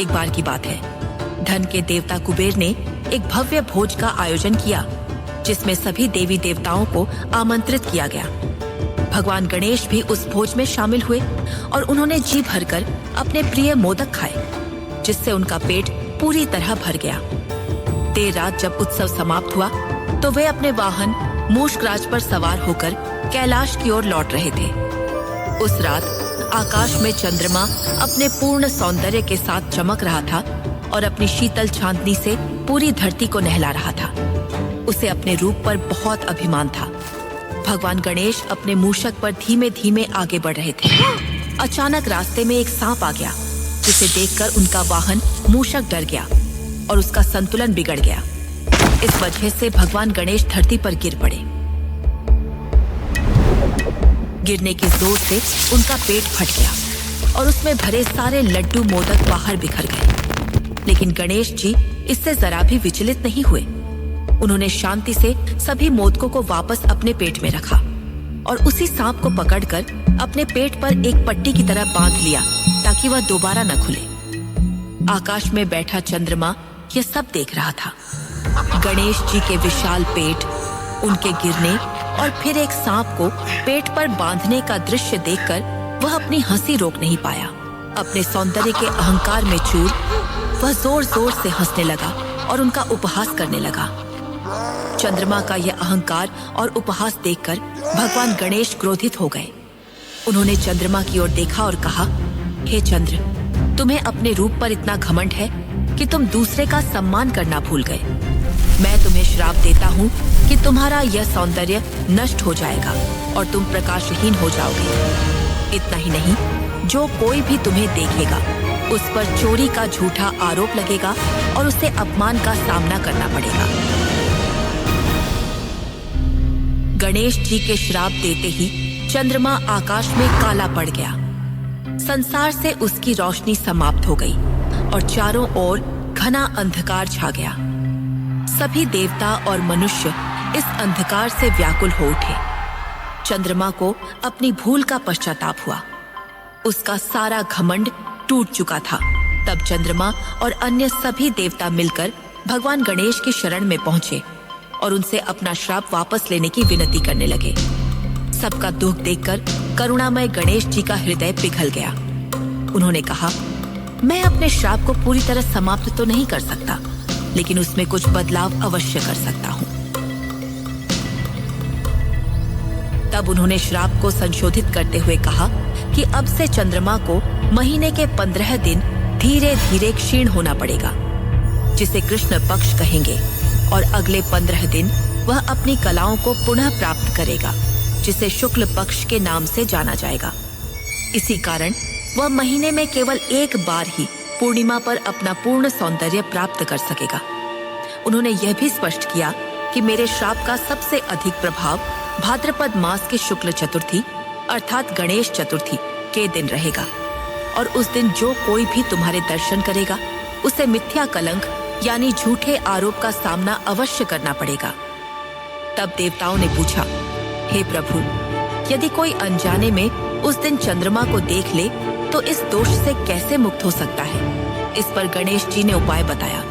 एक बार की बात है, धन के देवता कुबेर ने एक भव्य भोज का आयोजन किया जिसमें सभी देवी देवताओं को आमंत्रित किया गया। भगवान गणेश भी उस भोज में शामिल हुए और उन्होंने जी भरकर अपने प्रिय मोदक खाए, जिससे उनका पेट पूरी तरह भर गया। देर रात जब उत्सव समाप्त हुआ तो वे अपने वाहन मूषकराज पर सवार होकर कैलाश की ओर लौट रहे थे। उस रात आकाश में चंद्रमा अपने पूर्ण सौंदर्य के साथ चमक रहा था और अपनी शीतल चांदनी से पूरी धरती को नहला रहा था। उसे अपने रूप पर बहुत अभिमान था। भगवान गणेश अपने मूषक पर धीमे धीमे आगे बढ़ रहे थे। अचानक रास्ते में एक सांप आ गया, जिसे देखकर उनका वाहन मूषक डर गया और उसका संतुलन बिगड़ गया। इस वजह से भगवान गणेश धरती पर गिर पड़े। गिरने के जोर से उनका पेट फट गया और उसमें भरे सारे लड्डू मोदक बाहर बिखर गए। लेकिन गणेश जी इससे जरा भी विचलित नहीं हुए। उन्होंने शांति से सभी मोदकों को वापस अपने पेट में रखा और उसी सांप को पकड़कर अपने पेट पर एक पट्टी की तरह बांध लिया ताकि वह दोबारा न खुले। आकाश में बैठा चंद्रमा यह सब देख रहा था। गणेश जी के विशाल पेट, उनके गिरने और फिर एक सांप को पेट पर बांधने का दृश्य देखकर वह अपनी हंसी रोक नहीं पाया। अपने सौंदर्य के अहंकार में चूर वह जोर जोर से हंसने लगा और उनका उपहास करने लगा। चंद्रमा का यह अहंकार और उपहास देखकर भगवान गणेश क्रोधित हो गए। उन्होंने चंद्रमा की ओर देखा और कहा, हे चंद्र, तुम्हें अपने रूप पर इतना घमंड है कि तुम दूसरे का सम्मान करना भूल गए। मैं तुम्हें श्राप देता हूँ कि तुम्हारा यह सौंदर्य नष्ट हो जाएगा और तुम प्रकाशहीन हो जाओगे। इतना ही नहीं, जो कोई भी तुम्हें देखेगा उस पर चोरी का झूठा आरोप लगेगा और उसे अपमान का सामना करना पड़ेगा। गणेश जी के श्राप देते ही चंद्रमा आकाश में काला पड़ गया। संसार से उसकी रोशनी समाप्त हो गई और चारों ओर घना अंधकार छा गया। सभी देवता और मनुष्य इस अंधकार से व्याकुल हो उठे। चंद्रमा को अपनी भूल का पश्चाताप हुआ। उसका सारा घमंड टूट चुका था। तब चंद्रमा और अन्य सभी देवता मिलकर भगवान गणेश की शरण में पहुंचे और उनसे अपना श्राप वापस लेने की विनती करने लगे। सबका दुख देखकर करुणामय गणेश जी का हृदय पिघल गया। उन्होंने कहा, मैं अपने श्राप को पूरी तरह समाप्त तो नहीं कर सकता, लेकिन उसमें कुछ बदलाव अवश्य कर सकता हूँ। तब उन्होंने श्राप को संशोधित करते हुए कहा कि अब से चंद्रमा को महीने के 15 दिन धीरे धीरे क्षीण होना पड़ेगा, जिसे कृष्ण पक्ष कहेंगे, और अगले 15 दिन वह अपनी कलाओं को पुनः प्राप्त करेगा, जिसे शुक्ल पक्ष के नाम से जाना जाएगा। इसी कारण वह महीने में केवल एक बार ही पूर्णिमा पर अपना पूर्ण सौंदर्य प्राप्त कर सकेगा। उन्होंने यह भी स्पष्ट किया कि मेरे श्राप का सबसे अधिक प्रभाव भाद्रपद मास के शुक्ल चतुर्थी अर्थात गणेश चतुर्थी के दिन रहेगा, और उस दिन जो कोई भी तुम्हारे दर्शन करेगा उसे मिथ्या कलंक यानी झूठे आरोप का सामना अवश्य करना पड़ेगा। तब देवताओं ने पूछा, हे प्रभु, यदि कोई अनजाने में उस दिन चंद्रमा को देख ले तो इस दोष से कैसे मुक्त हो सकता है? इस पर गणेश जी ने उपाय बताया।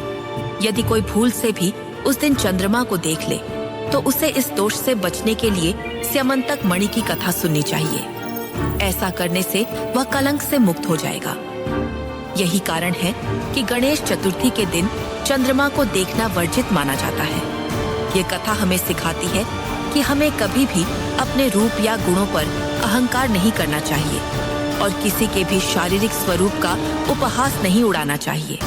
यदि कोई भूल से भी उस दिन चंद्रमा को देख ले तो उसे इस दोष से बचने के लिए स्यमंतक मणि की कथा सुननी चाहिए। ऐसा करने से वह कलंक से मुक्त हो जाएगा। यही कारण है कि गणेश चतुर्थी के दिन चंद्रमा को देखना वर्जित माना जाता है। ये कथा हमें सिखाती है कि हमें कभी भी अपने रूप या गुणों पर अहंकार नहीं करना चाहिए और किसी के भी शारीरिक स्वरूप का उपहास नहीं उड़ाना चाहिए।